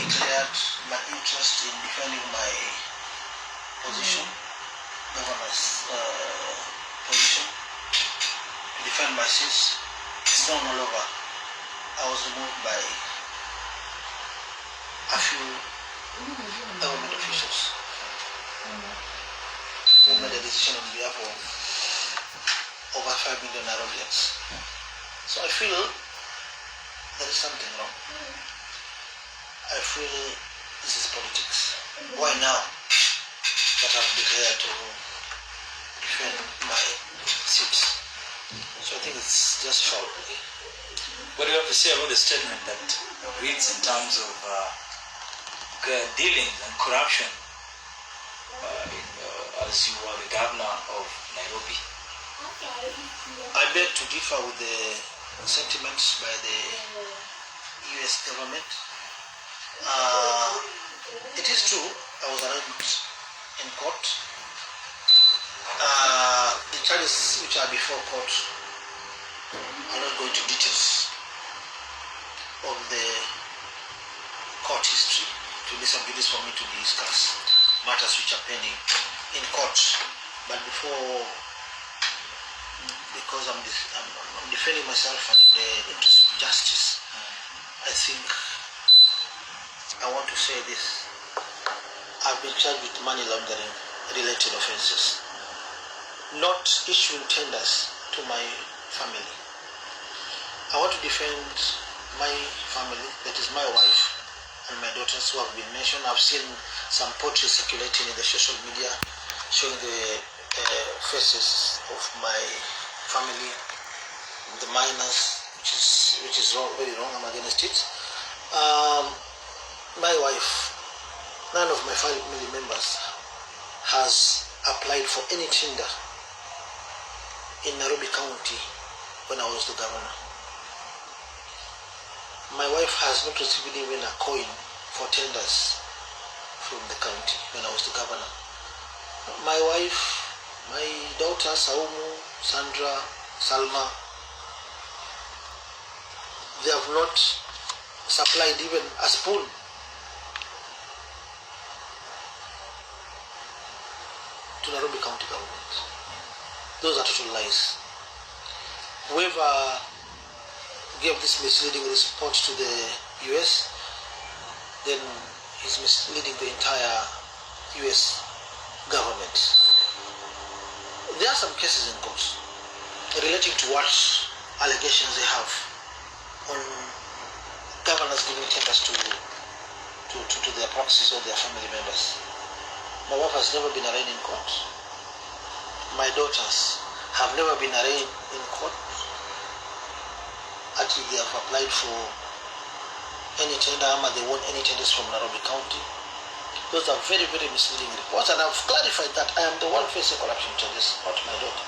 declared my interest in defending my position, governor's position, to defend my seats. It's done all over. I was removed by a few government officials who made a decision on behalf of over 5 million Nairobians. So I feel there is something wrong. I feel this is politics. Why now that I've declared to defend my seats? So I think it's just foul. What do you have to say about the statement that reads in terms of dealing and corruption as you are the governor of Nairobi? I beg to differ with the sentiments by the US government. It is true, I was arraigned in court. The charges which are before court are not going to details of the court history. To be some duties for me to discuss matters which are pending in court. But because I'm defending myself and in the interest of justice, I think I want to say this. I've been charged with money laundering related offenses, not issuing tenders to my family. I want to defend my family, that is my wife and my daughters who have been mentioned. I've seen some portraits circulating in the social media showing the faces of my family, the minors, which is wrong, very wrong. I'm against it. My wife, none of my family members has applied for any tender in Nairobi County when I was the governor. My wife has not received even a coin for tenders from the county when I was the governor. My wife, my daughter Saumu, Sandra, Salma, they have not supplied even a spoon to Nairobi County government. Those are total lies. Whoever gave this misleading report to the US, then he's misleading the entire US government. There are some cases in court relating to what allegations they have on governors giving tenders to their proxies or their family members. My wife has never been arraigned in court. My daughters have never been arraigned in court. Actually, they have applied for any tender, they want any tenders from Nairobi County. Those are very, very misleading reports, and I've clarified that I am the one facing corruption charges, not my daughter.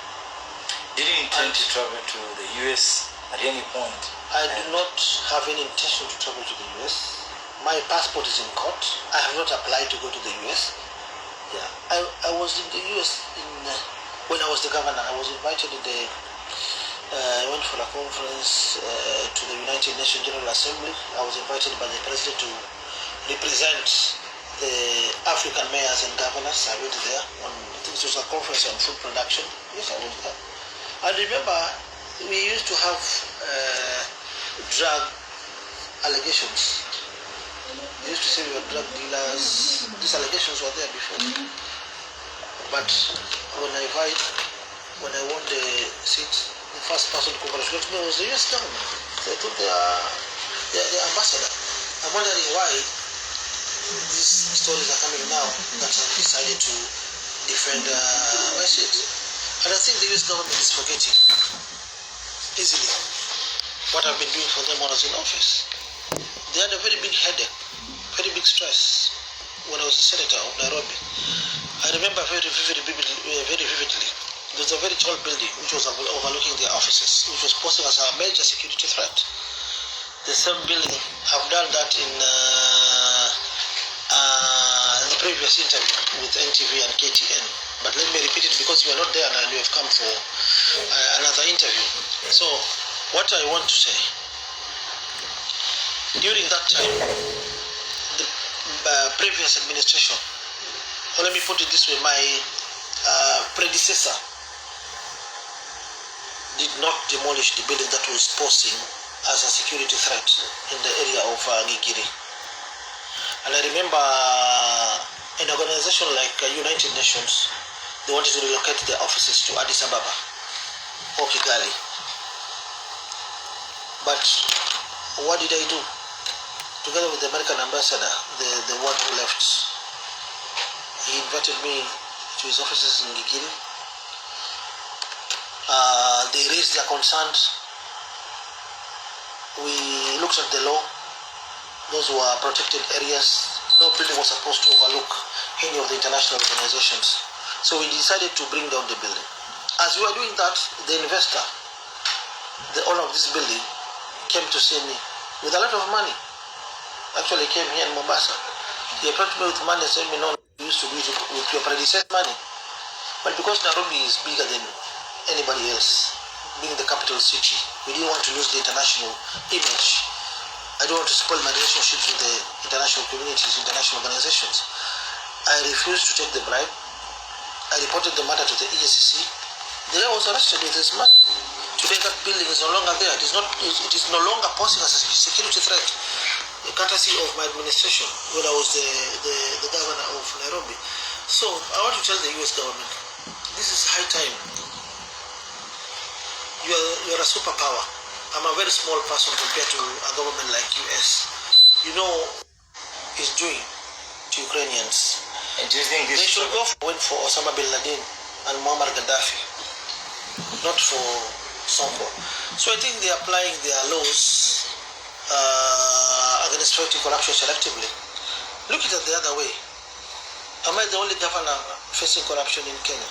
Did you intend to travel to the US at any point? I do not have any intention to travel to the US. My passport is in court. I have not applied to go to the US. Yeah, I was in the US when I was the governor. I was invited in the I went for a conference to the United Nations General Assembly. I was invited by the president to represent the African mayors and governors. I went there on, I think it was a conference on food production. Yes, I was there. And remember, we used to have drug allegations. They used to say we were drug dealers. These allegations were there before. But when I won the seat, the first person to congratulate me was the US government. They took their ambassador. I'm wondering why these stories are coming now that I've decided to defend my seat. And I think the US government is forgetting easily what I've been doing for them when I was in office. They had a very big headache, very big stress when I was a senator of Nairobi. I remember very vividly. There's a very tall building which was overlooking their offices, which was posing as a major security threat. The same building, I've done that in the previous interview with NTV and KTN. But let me repeat it because you are not there and you have come for another interview. So, what I want to say, during that time, the previous administration, or let me put it this way, my predecessor did not demolish the building that was posing as a security threat in the area of Gigiri. And I remember an organization like United Nations, they wanted to relocate their offices to Addis Ababa or Kigali. But what did I do? Together with the American ambassador, the one who left, he invited me to his offices in Gigiri. They raised their concerns. We looked at the law. Those were protected areas. No building was supposed to overlook any of the international organizations. So we decided to bring down the building. As we were doing that, the investor, the owner of this building, came to see me with a lot of money. Actually, he came here in Mombasa. He approached me with money and said, "No, you used to do it with your predecessor money." But because Nairobi is bigger than anybody else, being the capital city, we didn't want to lose the international image. I don't want to spoil my relationships with the international communities, international organizations. I refused to take the bribe. I reported the matter to the EACC. The guy was arrested with his money. Today that building is no longer there. It is no longer posing as a security threat, courtesy of my administration when I was the governor of Nairobi. So I want to tell the US government, this is high time. You're a superpower. I'm a very small person compared to a government like US. You know what it's doing to Ukrainians. And do you think this they should go for Osama bin Laden and Muammar Gaddafi, not for Sonko. So I think they're applying their laws against fighting corruption selectively. Look at it the other way. Am I the only governor facing corruption in Kenya?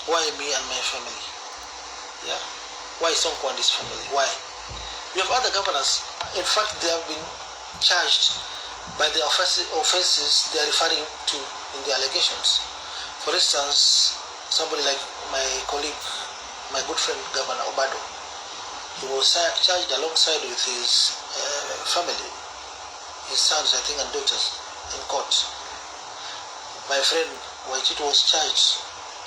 Why me and my family? Yeah. Why Sonko and his family? Why? We have other governors. In fact, they have been charged by the offenses they are referring to in the allegations. For instance, somebody like my colleague, my good friend Governor Obado, he was charged alongside with his family, his sons, I think, and daughters in court. My friend Waitito was charged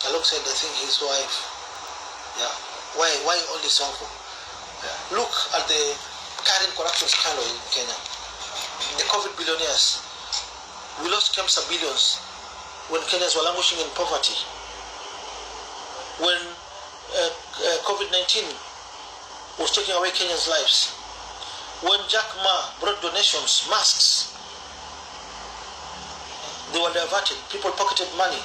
alongside, I think, his wife. Yeah. Why only Sonko? Yeah. Look at the current corruption scandal in Kenya. The COVID billionaires. We lost Kemsa billions when Kenyans were languishing in poverty. When COVID-19 was taking away Kenyans' lives. When Jack Ma brought donations, masks, they were diverted. People pocketed money.